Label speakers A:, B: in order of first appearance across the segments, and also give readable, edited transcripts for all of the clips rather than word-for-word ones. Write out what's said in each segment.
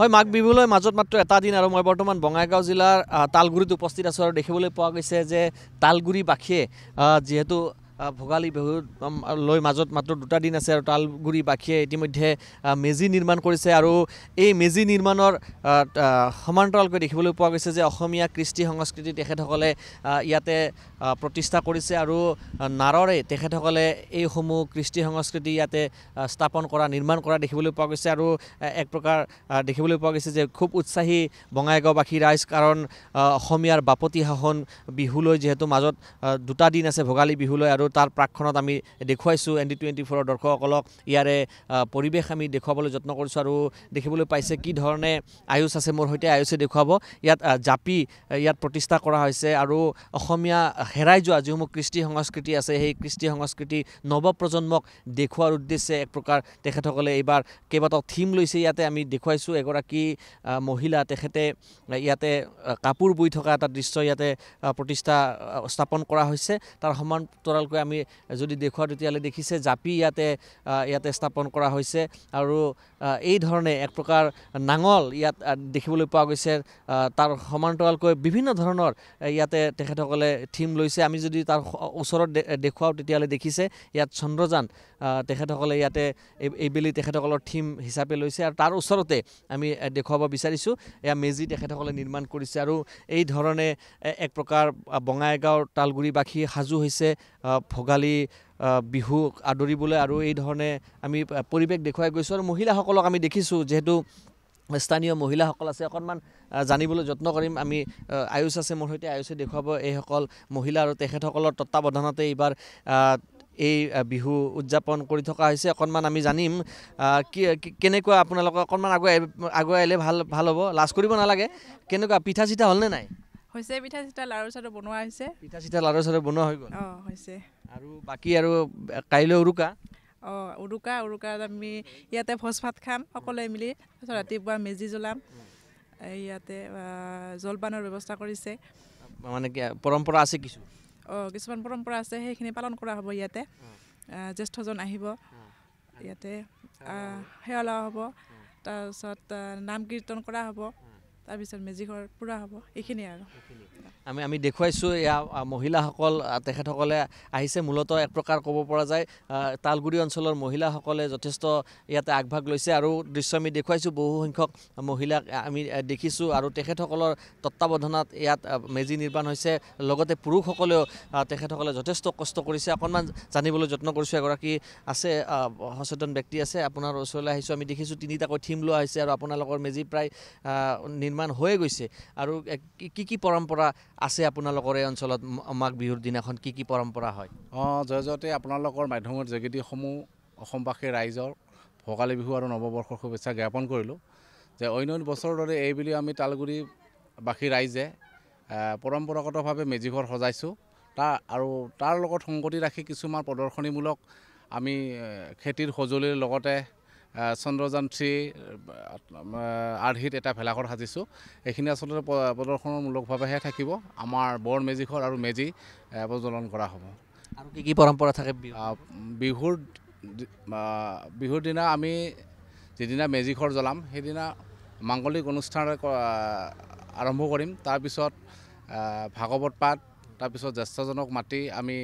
A: হয় মাঘ বিহুলৈ মাজত মাত্ৰ এটা দিন আৰু মই বৰ্তমান বঙাইগাঁও জিলাৰ তালগুৰিত উপস্থিত আছোঁ আৰু দেখিবলৈ পোৱা গৈছে যে তালগুৰি বাসীয়ে যিহেতু ভোগালী বিহু লৈ মাজত মাত্ৰ দুটা দিন আছে আৰু তালগুৰি বাসীয়ে ইতিমধ্যে মেজি নিৰ্মাণ কৰিছে আৰু এই মেজি নিৰ্মাণৰ সমান্তৰালকৈ দেখিবলৈ পোৱা গৈছে যে অসমীয়া কৃষ্টি সংস্কৃতি তেখেতসকলে ইয়াতে প্ৰতিষ্ঠা কৰিছে আৰু নাৰৰে তেখেতসকলে এইসমূহ কৃষ্টি সংস্কৃতি ইয়াতে স্থাপন কৰা নিৰ্মাণ কৰা দেখিবলৈ পোৱা গৈছে আৰু এক প্ৰকাৰ দেখিবলৈ পোৱা গৈছে যে খুব উৎসাহী বঙাইগাঁওবাসী ৰাইজ কাৰণ অসমীয়াৰ বাপতি সাহোন বিহুলৈ যিহেতু মাজত দুটা দিন আছে ভোগালী বিহুলৈ আৰু তাৰ প্ৰাক্ষণত আমি দেখুৱাইছোঁ ND24 দৰ্শকসকলক ইয়াৰে পৰিৱেশ আমি দেখুৱাবলৈ যত্ন কৰিছোঁ আৰু দেখিবলৈ পাইছে কি ধৰণে আয়ুষ আছে মোৰ সৈতে আয়ুষে দেখুৱাব ইয়াত জাপি ইয়াত প্ৰতিষ্ঠা কৰা হৈছে আৰু অসমীয়া হেৰাই যোৱা যিসমূহ কৃষ্টি সংস্কৃতি আছে সেই কৃষ্টি সংস্কৃতি নৱপ্ৰজন্মক দেখুওৱাৰ উদ্দেশ্যে এক প্ৰকাৰ তেখেতসকলে এইবাৰ কেইবাটাও থিম লৈছে ইয়াতে আমি দেখুৱাইছোঁ এগৰাকী মহিলা তেখেতে ইয়াতে কাপোৰ বৈ থকা এটা দৃশ্য ইয়াতে প্ৰতিষ্ঠা স্থাপন কৰা হৈছে তাৰ সমান্তৰালকৈ আমি যদি দেখুৱাওঁ তেতিয়াহ'লে দেখিছে জাপি ইয়াতে স্থাপন কৰা হৈছে আৰু এই ধৰণে এক প্ৰকাৰ নাঙল ইয়াত দেখিবলৈ পোৱা গৈছে তাৰ সমান্তৰালকৈ বিভিন্ন ধৰণৰ ইয়াতে তেখেতসকলে থিম লৈছে আমি যদি তাৰ ওচৰত দেখুৱাওঁ তেতিয়াহ'লে দেখিছে ইয়াত চন্দ্ৰযান তেখেতসকলে ইয়াতে এইবেলি তেখেতসকলৰ থিম হিচাপে লৈছে আৰু তাৰ ওচৰতে আমি দেখুৱাব বিচাৰিছোঁ এয়া মেজি তেখেতসকলে নিৰ্মাণ কৰিছে আৰু এই ধৰণে এক প্ৰকাৰ বঙাইগাঁৱৰ তালগুৰিবাসী সাজু হৈছে ভোগালী বিহু আদৰিবলৈ আৰু এই ধৰণে আমি পৰিৱেশ দেখুৱাই গৈছোঁ আৰু মহিলাসকলক আমি দেখিছোঁ যিহেতু স্থানীয় মহিলাসকল আছে অকণমান জানিবলৈ যত্ন কৰিম আমি আয়ুষ আছে মোৰ সৈতে আয়ুষে দেখুৱাব এইসকল মহিলা আৰু তেখেতসকলৰ তত্বাৱধানতে এইবাৰ এই বিহু উদযাপন কৰি থকা হৈছে অকণমান আমি জানিম কেনেকুৱা আপোনালোকে অকণমান আগুৱাই আহিলে ভাল হ'ব লাজ কৰিব নালাগে কেনেকুৱা পিঠা চিঠা হ'লনে নাই
B: হৈছে পিঠা চিঠা লাৰু চাৰু বনোৱা হৈছে
A: পিঠা চিঠা লাৰু চাৰু বনোৱা হৈ গ'ল
B: হৈছে আৰু
A: বাকী আৰু কাইলৈ উৰুকা
B: উৰুকাত আমি ইয়াতে ভোজ ভাত খাম সকলোৱে মিলি তাৰপিছত ৰাতিপুৱা মেজি জ্বলাম ইয়াতে জলপানৰ ব্যৱস্থা কৰিছে
A: মানে কি পৰম্পৰা আছে
B: কিছুমান পৰম্পৰা আছে সেইখিনি পালন কৰা হ'ব ইয়াতে জ্যেষ্ঠজন আহিব ইয়াতে সেৱা লোৱা হ'ব তাৰপিছত নাম কীৰ্তন কৰা হ'ব তাৰপিছত মেজি ঘৰ পূৰা হ'ব এইখিনি আৰু
A: আমি দেখুৱাইছোঁ এয়া মহিলাসকল তেখেতসকলে আহিছে মূলতঃ এক প্ৰকাৰ ক'ব পৰা যায় তালগুৰি অঞ্চলৰ মহিলাসকলে যথেষ্ট ইয়াতে আগভাগ লৈছে আৰু দৃশ্য আমি দেখুৱাইছোঁ বহু সংখ্যক মহিলাক আমি দেখিছোঁ আৰু তেখেতসকলৰ তত্বাৱধানত ইয়াত মেজি নিৰ্মাণ হৈছে লগতে পুৰুষসকলেও তেখেতসকলে যথেষ্ট কষ্ট কৰিছে অকণমান জানিবলৈ যত্ন কৰিছোঁ এগৰাকী আছে সচেতন ব্যক্তি আছে আপোনাৰ ওচৰলৈ আহিছোঁ আমি দেখিছোঁ তিনিটাকৈ থিম লোৱা হৈছে আৰু আপোনালোকৰ মেজি প্ৰায় নিৰ্মাণ হৈয়ে গৈছে আৰু কি পৰম্পৰা আছে আপোনালোকৰ এই অঞ্চলত মাঘ বিহুৰ দিনাখন কি পৰম্পৰা হয়
C: জয়তে আপোনালোকৰ মাধ্যমৰ যোগেদি সমূহ অসমবাসী ৰাইজৰ ভোগালী বিহু আৰু নৱবৰ্ষৰ শুভেচ্ছা জ্ঞাপন কৰিলোঁ যে অন্য বছৰৰ দৰে এইবুলি আমি তালগুৰিবাসী ৰাইজে পৰম্পৰাগতভাৱে মেজিঘৰ সজাইছোঁ তাৰ লগত সংগতি ৰাখি কিছুমান প্ৰদৰ্শনীমূলক আমি খেতিৰ সঁজুলিৰ লগতে চন্দ্ৰযান 3 আৰ্হিত এটা ভেলাঘৰ সাজিছোঁ এইখিনি আচলতে প্ৰদৰ্শনমূলকভাৱেহে থাকিব আমাৰ বৰ মেজিঘৰ আৰু মেজি প্ৰজ্বলন কৰা হ'ব
A: আৰু কি পৰম্পৰা থাকে
C: বিহুৰ দিনা আমি যিদিনা মেজিঘৰ জ্বলাম সেইদিনা মাংগলিক অনুষ্ঠান আৰম্ভ কৰিম তাৰপিছত ভাগৱত পাঠ তাৰপিছত জ্যেষ্ঠজনক মাতি আমি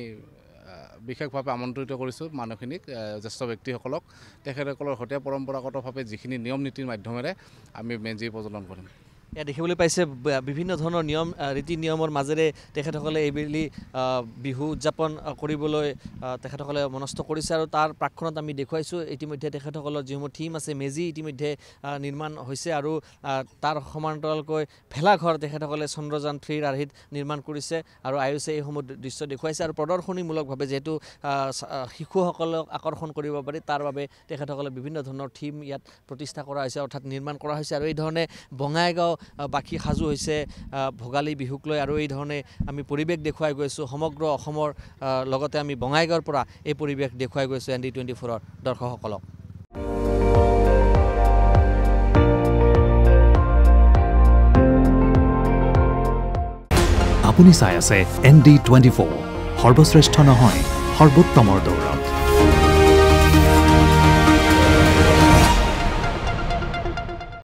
C: বিশেষভাৱে আমন্ত্ৰিত কৰিছোঁ মানুহখিনিক জ্যেষ্ঠ ব্যক্তিসকলক তেখেতসকলৰ সৈতে পৰম্পৰাগতভাৱে যিখিনি নিয়ম নীতিৰ মাধ্যমেৰে আমি মেজি প্ৰজ্বলন কৰিম
A: এয়া দেখিবলৈ পাইছে বিভিন্ন ধৰণৰ নিয়ম ৰীতি নিয়মৰ মাজেৰে তেখেতসকলে এইবেলি বিহু উদযাপন কৰিবলৈ তেখেতসকলে মনস্থ কৰিছে আৰু তাৰ প্ৰাক্ষণত আমি দেখুৱাইছোঁ ইতিমধ্যে তেখেতসকলৰ যিসমূহ থিম আছে মেজি ইতিমধ্যে নিৰ্মাণ হৈছে আৰু তাৰ সমান্তৰালকৈ ভেলাঘৰ তেখেতসকলে চন্দ্ৰযান 3 আৰ্হিত নিৰ্মাণ কৰিছে আৰু আয়ুষে এইসমূহ দৃশ্য দেখুৱাইছে আৰু প্ৰদৰ্শনীমূলকভাৱে যিহেতু শিশুসকলক আকৰ্ষণ কৰিব পাৰি তাৰ বাবে তেখেতসকলে বিভিন্ন ধৰণৰ থিম ইয়াত প্ৰতিষ্ঠা কৰা হৈছে অৰ্থাৎ নিৰ্মাণ কৰা হৈছে আৰু এই ধৰণে বঙাইগাঁও বাকী সাজু হৈছে ভোগালী বিহুক লৈ আৰু এই ধৰণে আমি পৰিৱেশ দেখুৱাই গৈছোঁ সমগ্ৰ অসমৰ লগতে আমি বঙাইগাঁৱৰ পৰা এই পৰিৱেশ দেখুৱাই গৈছোঁ ND24 দৰ্শকসকলক
D: আপুনি চাই আছে ND24 সৰ্বশ্ৰেষ্ঠ নহয় সৰ্বোত্তমৰ দৌৰ